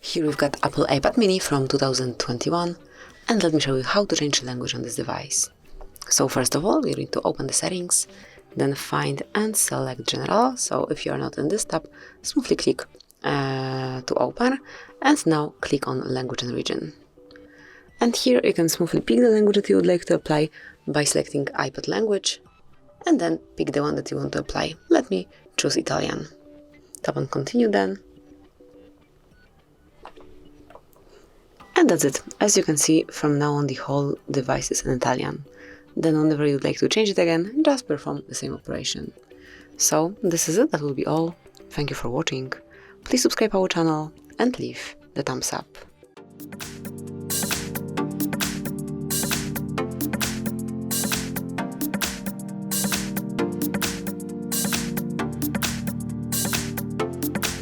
Here we've got Apple iPad mini from 2021, and let me show you how to change the language on this device. So first of all, you need to open the settings, then find and select General. So if you are not in this tab, smoothly click to open, and now click on Language and Region. And here you can smoothly pick the language that you would like to apply by selecting iPad language, and then pick the one that you want to apply. Let me choose Italian. Tap on Continue then. And that's it. As you can see, from now on the whole device is in Italian. Then whenever you'd like to change it again, just perform the same operation. So this is it, that will be all. Thank you for watching. Please subscribe our channel and leave the thumbs up.